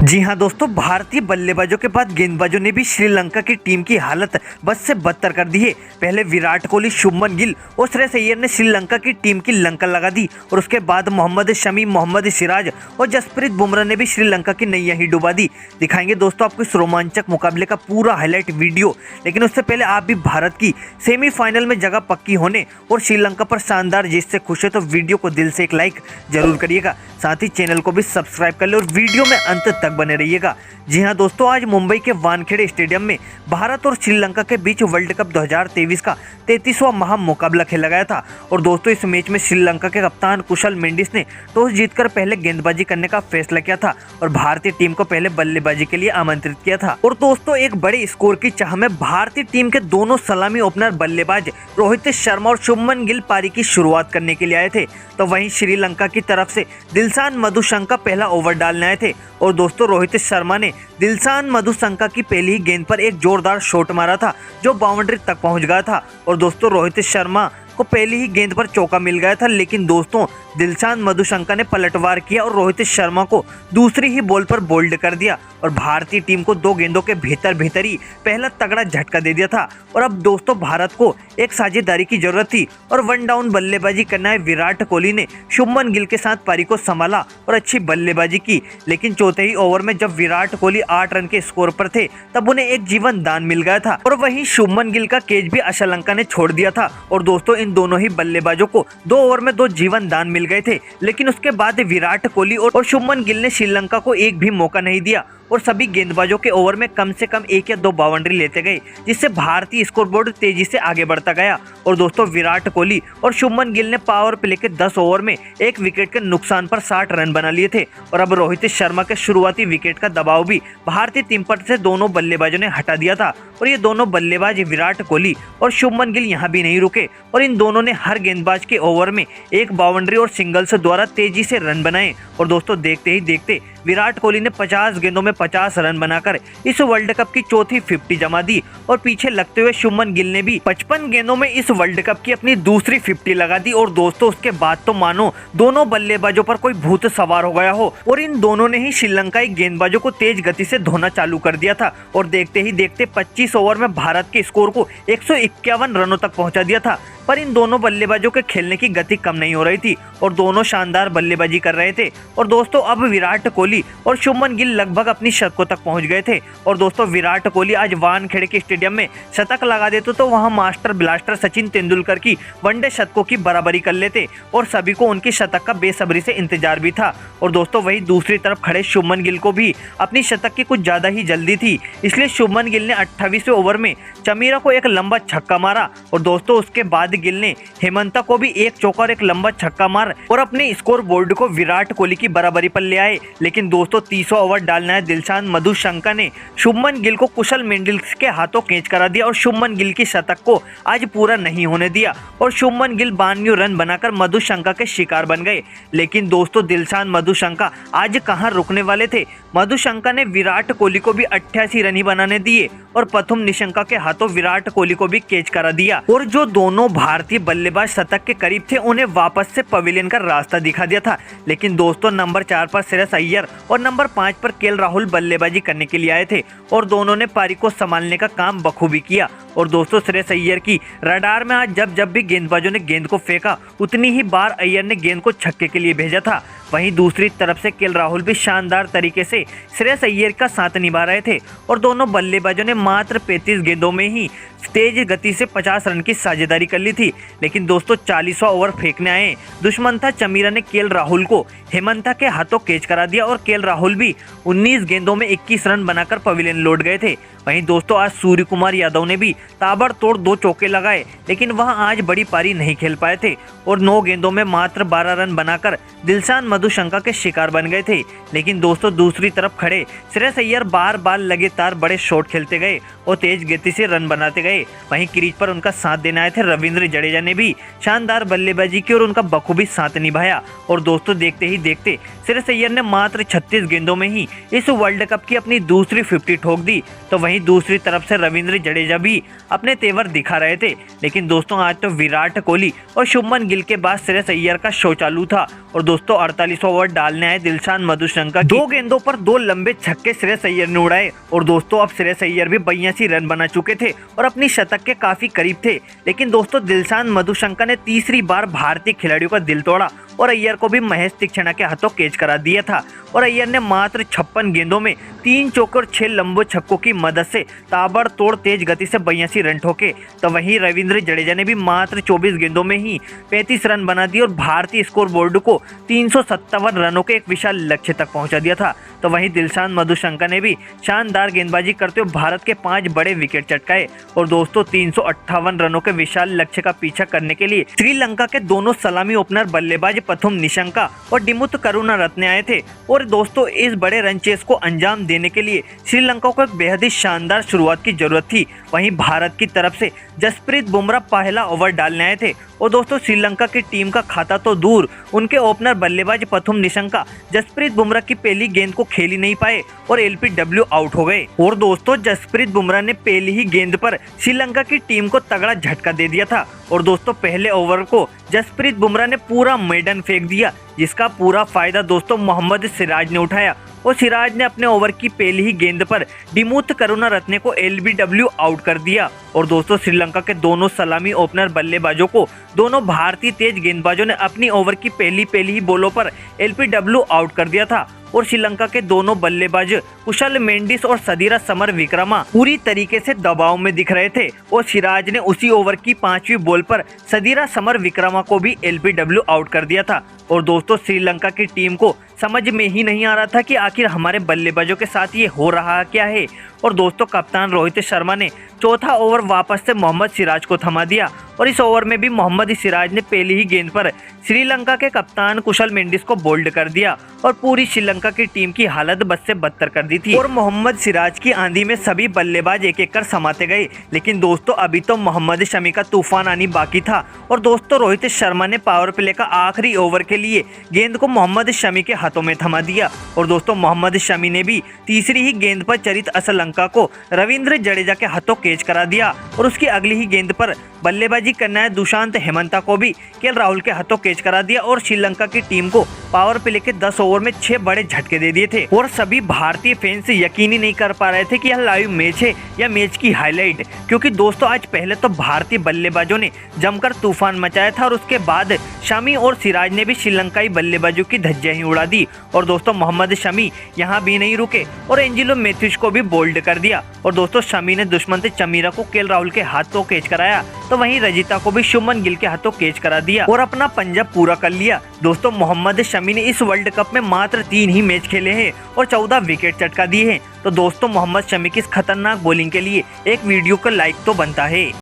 जी हां दोस्तों, भारतीय बल्लेबाजों के बाद गेंदबाजों ने भी श्रीलंका की टीम की हालत बद से बदतर कर दी है। पहले विराट कोहली, शुभमन गिल और श्रेयस अय्यर ने श्रीलंका की टीम की लंका लगा दी और उसके बाद मोहम्मद शमी, मोहम्मद सिराज और जसप्रीत बुमराह ने भी श्रीलंका की नैया ही डुबा दी। दिखाएंगे दोस्तों आपको इस रोमांचक मुकाबले का पूरा हाईलाइट वीडियो, लेकिन उससे पहले आप भी भारत की सेमीफाइनल में जगह पक्की होने और श्रीलंका पर शानदार जीत से खुश है तो वीडियो को दिल से एक लाइक जरूर करिएगा। साथ ही चैनल को भी सब्सक्राइब कर ले और वीडियो में अंत तक बने रहिएगा। जी हां दोस्तों, आज मुंबई के वानखेड़े स्टेडियम में भारत और श्रीलंका के बीच वर्ल्ड कप 2023 का 33वां महामुकाबला खेला गया था और दोस्तों इस मैच में श्रीलंका के कप्तान कुशल मेंडिस ने टॉस जीतकर पहले गेंदबाजी करने का फैसला किया था और भारतीय टीम को पहले बल्लेबाजी के लिए आमंत्रित किया था। और दोस्तों एक बड़े स्कोर की चाह में भारतीय टीम के दोनों सलामी ओपनर बल्लेबाज रोहित शर्मा और शुभमन गिल पारी की शुरुआत करने के लिए आए थे, तो वहीं श्रीलंका की तरफ से दिलशान मधुशंका पहला ओवर डालने आए थे और दोस्तों रोहित शर्मा ने दिलशान मधुशंका की पहली ही गेंद पर एक जोरदार शॉट मारा था जो बाउंड्री तक पहुंच गया था और दोस्तों रोहित शर्मा को पहली ही गेंद पर चौका मिल गया था, लेकिन दोस्तों दिलशान मधुशंका ने पलटवार किया और रोहित शर्मा को दूसरी ही बॉल पर बोल्ड कर दिया और भारतीय टीम को दो गेंदों के भीतर ही पहला तगड़ा झटका दे दिया था। और अब दोस्तों भारत को एक साझेदारी की जरूरत थी और वन डाउन बल्लेबाजी करना है। विराट कोहली ने शुभमन गिल के साथ पारी को संभाला और अच्छी बल्लेबाजी की, लेकिन चौथे ही ओवर में जब विराट कोहली 8 रन के स्कोर पर थे तब उन्हें एक जीवन दान मिल गया था और वहीं शुभमन गिल का कैच भी श्रीलंका ने छोड़ दिया था और दोस्तों इन दोनों ही बल्लेबाजों को 2 ओवर में 2 जीवन दान मिल गए थे, लेकिन उसके बाद विराट कोहली और शुभमन गिल ने श्रीलंका को एक भी मौका नहीं दिया और सभी गेंदबाजों के ओवर में कम से कम 1 या 2 बाउंड्री लेते गए, जिससे भारतीय स्कोरबोर्ड तेजी से आगे बढ़ता गया। और दोस्तों विराट कोहली और शुभमन गिल ने पावर प्ले के 10 ओवर में 1 विकेट के नुकसान पर 60 रन बना लिए थे और अब रोहित शर्मा के शुरुआती विकेट का दबाव भी भारतीय टीम पर से दोनों बल्लेबाजों ने हटा दिया था और ये दोनों बल्लेबाज विराट कोहली और शुभमन गिल यहाँ भी नहीं रुके और इन दोनों ने हर गेंदबाज के ओवर में 1 बाउंड्री और सिंगल्स द्वारा तेजी से रन बनाए और दोस्तों देखते ही देखते विराट कोहली ने 50 गेंदों में 50 रन बनाकर इस वर्ल्ड कप की चौथी 50 जमा दी और पीछे लगते हुए शुभमन गिल ने भी 55 गेंदों में इस वर्ल्ड कप की अपनी दूसरी 50 लगा दी और दोस्तों उसके बाद तो मानो दोनों बल्लेबाजों पर कोई भूत सवार हो गया हो और इन दोनों ने ही श्रीलंकाई गेंदबाजों को तेज गति से धोना चालू कर दिया था और देखते ही देखते 25 ओवर में भारत के स्कोर को 151 रनों तक पहुंचा दिया था। पर इन दोनों बल्लेबाजों के खेलने की गति कम नहीं हो रही थी और दोनों शानदार बल्लेबाजी कर रहे थे और दोस्तों अब विराट कोहली और शुभमन गिल लगभग अपनी शतकों तक पहुंच गए थे और दोस्तों विराट कोहली आज वानखेड़े के स्टेडियम में शतक लगा देते तो वहां मास्टर ब्लास्टर सचिन तेंदुलकर की वनडे शतकों की बराबरी कर लेते और सभी को उनकी शतक का बेसब्री से इंतजार भी था। और दोस्तों वही दूसरी तरफ खड़े शुभमन गिल को भी अपनी शतक की कुछ ज्यादा ही जल्दी थी, इसलिए शुभमन गिल ने 28वें ओवर में चमीरा को एक लंबा छक्का मारा और दोस्तों उसके बाद गिल ने हेमंता को भी एक चौका और एक लंबा छक्का मार और अपने स्कोर बोर्ड को विराट कोहली की बराबरी पर ले आए। लेकिन दोस्तों 30वां ओवर डालना है दिलशान मधुशंका ने शुभमन गिल को कुशल मेंडिस के हाथों कैच करा दिया और शुभमन गिल की शतक को आज पूरा नहीं होने दिया और शुभमन गिल 92 रन बनाकर मधुशंका के शिकार बन गए। लेकिन दोस्तों दिलशान मधुशंका आज कहां रुकने वाले थे। मधुशंका ने विराट कोहली को भी 88 रन ही बनाने दिए और प्रथम निशंका के हाथों विराट कोहली को भी कैच करा दिया और जो दोनों भारतीय बल्लेबाज शतक के करीब थे उन्हें वापस से पवेलियन का रास्ता दिखा दिया था। लेकिन दोस्तों नंबर 4 पर श्रेयस अय्यर और नंबर 5 पर केएल राहुल बल्लेबाजी करने के लिए आए थे और दोनों ने पारी को संभालने का काम बखूबी किया और दोस्तों श्रेयस अय्यर की रडार में आज जब भी गेंदबाजों ने गेंद को फेंका उतनी ही बार अय्यर ने गेंद को छक्के के लिए भेजा था। वहीं दूसरी तरफ से केएल राहुल भी शानदार तरीके से श्रेयस अय्यर का साथ निभा रहे थे और दोनों बल्लेबाजों ने मात्र 35 गेंदों में ही तेज गति से 50 रन की साझेदारी कर ली थी। लेकिन दोस्तों 40वां ओवर फेंकने आए दुष्मंथा चमीरा ने केएल राहुल को हेमंता के हाथों कैच करा दिया और केएल राहुल भी 19 गेंदों में 21 रन बनाकर पवेलियन लौट गए थे। वहीं दोस्तों आज सूर्य कुमार यादव ने भी ताबड़तोड़ 2 चौके लगाए, लेकिन वह आज बड़ी पारी नहीं खेल पाए थे और 9 गेंदों में मात्र 12 रन बनाकर दिलशान मधुशंका के शिकार बन गए थे। लेकिन दोस्तों दूसरी तरफ खड़े श्रेयस अय्यर बार बार लगातार बड़े शॉट खेलते गए और तेज गति से रन बनाते गए। वहीं क्रीज पर उनका साथ देने आए थे रविंद्र जडेजा ने भी शानदार बल्लेबाजी की और उनका बखूबी साथ निभाया और दोस्तों देखते ही देखते श्रेयस अय्यर ने मात्र 36 गेंदों में ही इस वर्ल्ड कप की अपनी दूसरी 50 ठोक दी। तो वहीं वहीं दूसरी तरफ से रविंद्र जडेजा भी अपने तेवर दिखा रहे थे। लेकिन दोस्तों आज तो विराट कोहली और शुभमन गिल के बाद श्रेयस अय्यर का शो चालू था और दोस्तों 48 ओवर डालने आए दिलशान मधुशंका 2 गेंदों पर 2 लंबे छक्के श्रेयस अय्यर ने उड़ाए और दोस्तों अब श्रेयस अय्यर भी 82 रन बना चुके थे और अपनी शतक के काफी करीब थे। लेकिन दोस्तों दिलशान मधुशंका ने तीसरी बार भारतीय खिलाड़ियों का दिल तोड़ा और अय्यर को भी महेश तीक्षणा के हाथों कैच करा दिया था और अय्यर ने मात्र 56 गेंदों में 3 चौके और 6 लंबे छक्कों की मदद से ताबड़तोड़ तेज गति से 82 रन ठोके। तो वहीं रविंद्र जडेजा ने भी मात्र 24 गेंदों में ही 35 रन बना दिए और भारतीय स्कोर बोर्ड को 357 रनों के एक विशाल लक्ष्य तक पहुंचा दिया था। तो वहीं दिलशान मधुशंका ने भी शानदार गेंदबाजी करते हुए भारत के 5 बड़े विकेट चटकाए और दोस्तों 358 रनों के विशाल लक्ष्य का पीछा करने के लिए श्रीलंका के दोनों सलामी ओपनर बल्लेबाज पथुम निशंका और दिमुथ करुणारत्ने आए थे और दोस्तों इस बड़े रन चेस को अंजाम देने के लिए श्रीलंका को एक बेहद ही शानदार शुरुआत की जरूरत थी। वहीं भारत की तरफ से जसप्रीत बुमराह पहला ओवर डालने आए थे और दोस्तों श्रीलंका की टीम का खाता तो दूर, उनके ओपनर बल्लेबाज पथुम निशंका जसप्रीत बुमराह की पहली गेंद को खेल ही नहीं पाए और एलपीडब्ल्यू आउट हो गए। और दोस्तों जसप्रीत बुमराह ने पहली ही गेंद पर श्रीलंका की टीम को तगड़ा झटका दे दिया था और दोस्तों पहले ओवर को जसप्रीत बुमराह ने पूरा मेडन फेंक दिया, जिसका पूरा फायदा दोस्तों मोहम्मद सिराज ने उठाया और सिराज ने अपने ओवर की पहली ही गेंद पर दिमुथ करुणारत्ने को एलबीडब्ल्यू आउट कर दिया। और दोस्तों श्रीलंका के दोनों सलामी ओपनर बल्लेबाजों को दोनों भारतीय तेज गेंदबाजों ने अपनी ओवर की पहली ही बॉलों पर एलबीडब्ल्यू आउट कर दिया था और श्रीलंका के दोनों बल्लेबाज कुशल मेंडिस और सदीरा समरविक्रमा पूरी तरीके से दबाव में दिख रहे थे और सिराज ने उसी ओवर की 5वीं बॉल पर सदीरा समरविक्रमा को भी एलबीडब्ल्यू आउट कर दिया था। और दोस्तों श्रीलंका की टीम को समझ में ही नहीं आ रहा था कि आखिर हमारे बल्लेबाजों के साथ ये हो रहा क्या है। और दोस्तों कप्तान रोहित शर्मा ने चौथा ओवर वापस से मोहम्मद सिराज को थमा दिया और इस ओवर में भी मोहम्मद सिराज ने पहली ही गेंद पर श्रीलंका के कप्तान कुशल मेंडिस को बोल्ड कर दिया और पूरी श्रीलंका की टीम की हालत बद से बदतर कर दी थी और मोहम्मद सिराज की आंधी में सभी बल्लेबाज एक एक कर समाते गए। लेकिन दोस्तों अभी तो मोहम्मद शमी का तूफान आनी बाकी था और दोस्तों रोहित शर्मा ने पावर प्ले का आखिरी ओवर के लिए गेंद को मोहम्मद शमी के हाथों में थमा दिया और दोस्तों मोहम्मद शमी ने भी तीसरी ही गेंद पर चरित असलंका को रविंद्र जडेजा के हाथों कैच करा दिया और उसकी अगली ही गेंद पर बल्लेबाजी करना है दुशांत हेमंता को भी केएल राहुल के हाथों कैच करा दिया और श्रीलंका की टीम को पावर प्ले के 10 ओवर में 6 बड़े झटके दे दिए थे। और सभी भारतीय फैंस यकीन ही नहीं कर पा रहे थे कि यह लाइव मैच है या मैच की हाईलाइट, क्योंकि दोस्तों आज पहले तो भारतीय बल्लेबाजों ने जमकर तूफान मचाया था और उसके बाद शमी और सिराज ने भी श्रीलंकाई बल्लेबाजों की धज्जियां ही उड़ा दी। और दोस्तों मोहम्मद शमी यहाँ भी नहीं रुके और एंजिलो मैथ्यूज को भी बोल्ड कर दिया और दोस्तों शमी ने दुष्मंत चमीरा को केएल राहुल के हाथों कैच कराया तो वहीं रजिता को भी शुभमन गिल के हाथों कैच करा दिया और अपना पंजा पूरा कर लिया। दोस्तों मोहम्मद शमी ने इस वर्ल्ड कप में मात्र 3 ही मैच खेले हैं और 14 विकेट चटका दिए हैं। तो दोस्तों मोहम्मद शमी की इस खतरनाक बॉलिंग के लिए एक वीडियो का लाइक तो बनता है।